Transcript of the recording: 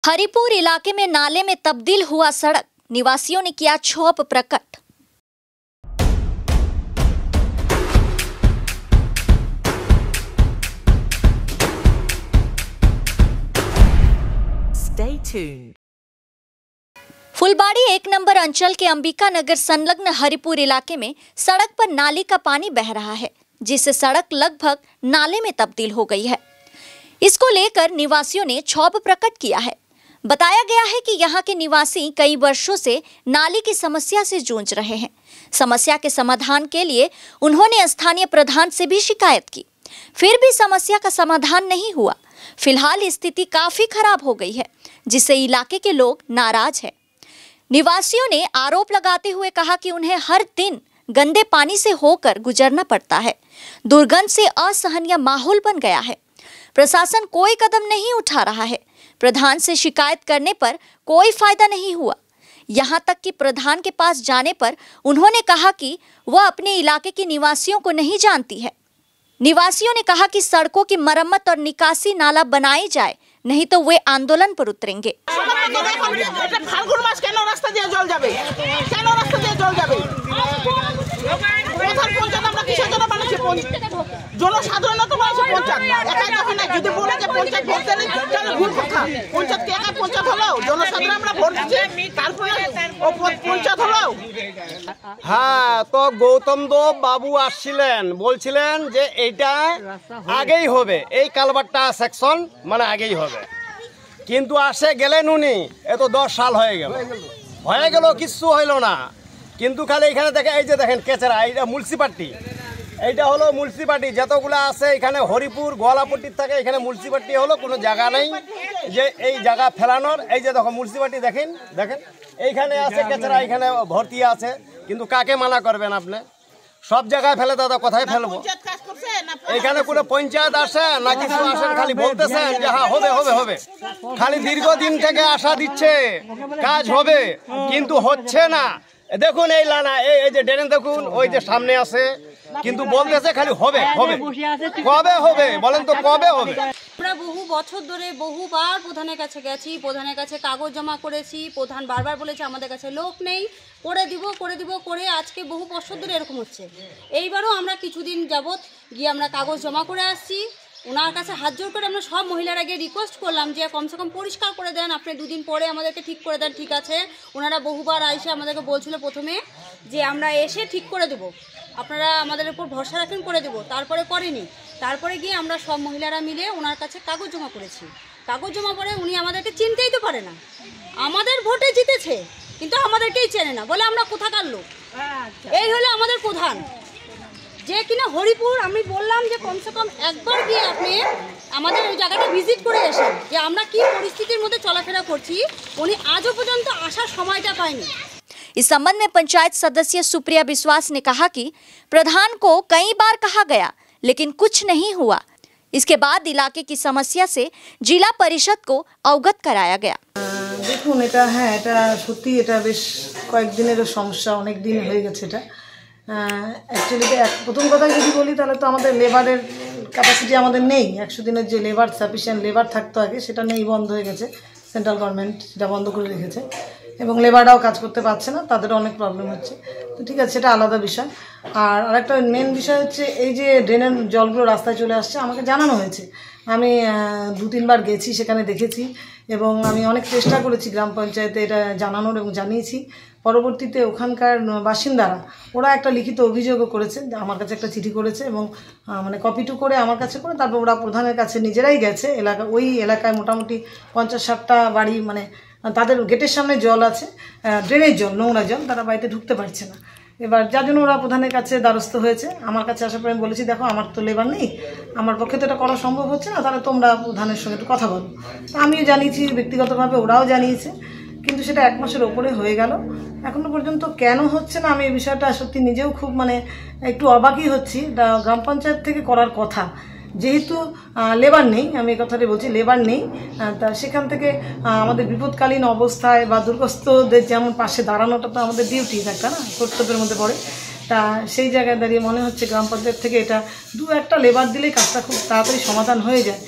हरिपुर इलाके में नाले में तब्दील हुआ सड़क, निवासियों ने किया क्षोभ प्रकट। Stay tuned. फुलबाड़ी 1 नंबर अंचल के अंबिका नगर संलग्न हरिपुर इलाके में सड़क पर नाली का पानी बह रहा है, जिससे सड़क लगभग नाले में तब्दील हो गई है। इसको लेकर निवासियों ने क्षोभ प्रकट किया है। बताया गया है कि यहाँ के निवासी कई वर्षों से नाली की समस्या से जूझ रहे हैं। समस्या के समाधान के लिए उन्होंने स्थानीय प्रधान से भी शिकायत की, फिर भी समस्या का समाधान नहीं हुआ। फिलहाल स्थिति काफी खराब हो गई है, जिससे इलाके के लोग नाराज हैं। निवासियों ने आरोप लगाते हुए कहा कि उन्हें हर दिन गंदे पानी से होकर गुजरना पड़ता है। दुर्गंध से असहनीय माहौल बन गया है। प्रशासन कोई कदम नहीं उठा रहा है। प्रधान से शिकायत करने पर कोई फायदा नहीं हुआ। यहाँ तक कि प्रधान के पास जाने पर उन्होंने कहा कि वह अपने इलाके के निवासियों को नहीं जानती है। निवासियों ने कहा कि सड़कों की मरम्मत और निकासी नाला बनाई जाए, नहीं तो वे आंदोलन पर उतरेंगे। हाँ, तो गौतम देव बाबू आसছিলেন বলছিলেন যে এইটা আগেই হবে, এই কালভারটা সেকশন মানে আগেই হবে, কিন্তু আসে গেলেন উনি এত 10 সাল হয়ে গেল কিছু হইল না। কিন্তু খালি এখানে দেখে এই যে দেখেন কেচরা, এইটা মুন্সিপালিটি, এইটা হলো মুন্সিপালিটি। যতগুলো আছে এখানে হরিপুর গোয়ালাপট্টির থাকে, এখানে মুন্সিপালিটি হলো কোনো জায়গা নেই যে এই জায়গা ফেলানোর। এই যে দেখো মুন্সিপালিটি দেখেন এইখানে আছে কেচরা, এখানে ভর্তি আছে, কিন্তু কাকে মানা করবেন আপনি? সব জায়গায় ফেলে দাদা, কোথায় ফেলবো? এখানে কোনো পঞ্চায়েত আসে না কিছু আসেন, খালি বলতেছেন যে হ্যাঁ হবে, খালি দীর্ঘদিন থেকে আশা দিচ্ছে কাজ হবে, কিন্তু হচ্ছে না। দেখুন এই লানা, এই যে ড্রেন দেখুন, ওই যে সামনে আছে, কিন্তু বলতেছে খালি হবে। কবে হবে বলেন তো, কবে হবে? আমরা বহু বছর ধরে বহুবার প্রধানের কাছে গেছি, প্রধানের কাছে কাগজ জমা করেছি। প্রধান বারবার বলেছে আমাদের কাছে লোক নেই, করে দিব করে আজকে বহু বছর ধরে এরকম হচ্ছে। এইবারও আমরা কিছুদিন যাবৎ গিয়ে আমরা কাগজ জমা করে আসছি। ওনার কাছে হাত জোর করে আমরা সব মহিলারা গিয়ে রিকোয়েস্ট করলাম যে কমসে কম পরিষ্কার করে দেন, আপনি 2 দিন পরে আমাদেরকে ঠিক করে দেন। ঠিক আছে, ওনারা বহুবার আইসে আমাদেরকে বলছিল প্রথমে যে আমরা এসে ঠিক করে দেব, আপনারা আমাদের উপর ভরসা রাখেন, করে দেব। তারপরে করেনি। তারপরে গিয়ে আমরা সব মহিলারা মিলে ওনার কাছে কাগজ জমা করেছি। কাগজ জমা করে উনি আমাদেরকে চিনতেই তো পারে না। আমাদের ভোটে জিতেছে, কিন্তু আমাদেরকেই চেনে না, বলে আমরা কোথাকার লোক। এই হলো আমাদের প্রধান, যে কিনা হরিপুর। আমি বললাম যে কমসে কম একবার গিয়ে আপনি আমাদের ওই জায়গাটা ভিজিট করে আসেন, যে আমরা কি পরিস্থিতির মধ্যে চলাফেরা করছি। উনি আজও পর্যন্ত আসার সময়টা পায়নি। इस संबंध में पंचायत सदस्य सुप्रिया विश्वास ने कहा कि प्रधान को कई बार कहा गया, लेकिन कुछ नहीं हुआ। इसके बाद इलाके की समस्या से जिला परिषद को अवगत कराया गया। দেখুন এটা সত্যি এটা বেশ কয়েকদিনেরও সমস্যা, অনেক দিন হয়ে গেছে এটা। অ্যাকচুয়ালি প্রথম কথা যদি বলি তাহলে তো আমাদের লেবারের ক্যাপাসিটি আমাদের নেই। 100 দিনের যে লেবার সাফিসিয়েন্ট লেবার থাকতো আগে, সেটা নেই, বন্ধ হয়ে গেছে। সেন্ট্রাল গভর্নমেন্ট সেটা বন্ধ করে রেখেছে এবং লেবাররাও কাজ করতে পারছে না, তাদেরও অনেক প্রবলেম হচ্ছে। তো ঠিক আছে, সেটা আলাদা বিষয়। আর আরেকটা মেন বিষয় হচ্ছে এই যে ড্রেনের জলগুলো রাস্তায় চলে আসছে, আমাকে জানানো হয়েছে। আমি 2-3 বার গেছি, সেখানে দেখেছি এবং আমি অনেক চেষ্টা করেছি গ্রাম পঞ্চায়েতে এটা জানানোর এবং জানিয়েছি। পরবর্তীতে ওখানকার বাসিন্দারা ওরা একটা লিখিত অভিযোগও করেছে, আমার কাছে একটা চিঠি করেছে এবং মানে কপি টু করে আমার কাছে করে তারপর ওরা প্রধানের কাছে নিজেরাই গেছে। ওই এলাকায় মোটামুটি 50-60টা বাড়ি, মানে তাদের গেটের সামনে জল আছে, ড্রেনের জল, নোংরা জল, তারা বাড়িতে ঢুকতে পারছে না। এবার যার জন্য ওরা প্রধানের কাছে দ্বারস্থ হয়েছে। আমার কাছে আসার পরে আমি বলেছি, দেখো আমার তো লেবার নেই, আমার পক্ষে তো এটা করা সম্ভব হচ্ছে না, তাহলে তোমরা প্রধানের সঙ্গে একটু কথা বলো। আমিও জানিয়েছি ব্যক্তিগতভাবে, ওরাও জানিয়েছে, কিন্তু সেটা 1 মাসের ওপরে হয়ে গেল, এখনো পর্যন্ত কেন হচ্ছে না আমি এই বিষয়টা সত্যি নিজেও খুব একটু অবাকই হচ্ছি। গ্রাম পঞ্চায়েত থেকে করার কথা, যেহেতু লেবার নেই, আমি এই কথাটাই বলছি, লেবার নেই, তা সেখান থেকে আমাদের বিপদকালীন অবস্থায় বা দুর্গতদের যেমন পাশে দাঁড়ানোটা তো আমাদের ডিউটি একটা না, কর্তব্যের মধ্যে পড়ে। তা সেই জায়গায় দাঁড়িয়ে মনে হচ্ছে গ্রাম পঞ্চায়েত থেকে এটা 2-1টা লেবার দিলেই কাজটা খুব তাড়াতাড়ি সমাধান হয়ে যায়।